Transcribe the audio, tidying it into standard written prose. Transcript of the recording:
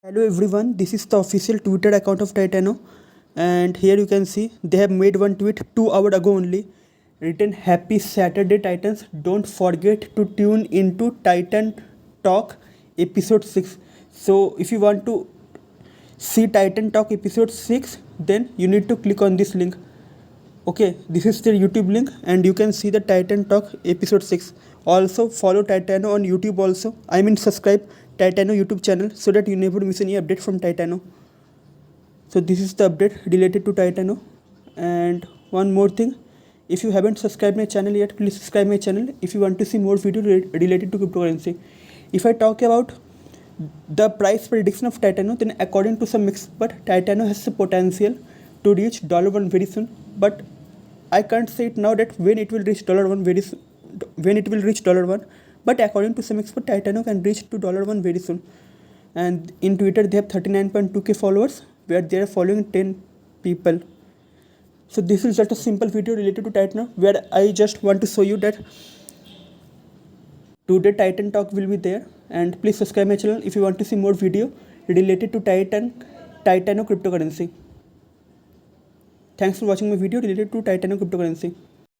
Hello everyone, this is the official Twitter account of Titano, and here you can see they have made one tweet 2 hours ago only, written Happy Saturday Titans, don't forget to tune into Titan Talk episode 6. So if you want to see Titan Talk episode 6, then you need to click on this link. Okay, this is their YouTube link and you can see the Titan Talk episode 6. Also follow Titano on YouTube also. Subscribe Titano YouTube channel so that you never miss any update from Titano. So this is the update related to Titano. And one more thing, if you haven't subscribed my channel yet, please subscribe my channel if you want to see more videos related to cryptocurrency. If I talk about the price prediction of Titano, then according to some experts, Titano has the potential to reach $1 very soon, but I can't say it now that when it will reach $1 very soon, when it will reach $1. But according to some experts, Titano can reach to $1 very soon. And in Twitter, they have 39.2k followers, where they are following 10 people. So this is just a simple video related to Titano, where I just want to show you that today Titan Talk will be there. And please subscribe my channel if you want to see more video related to Titano cryptocurrency. Thanks for watching my video related to Titano cryptocurrency.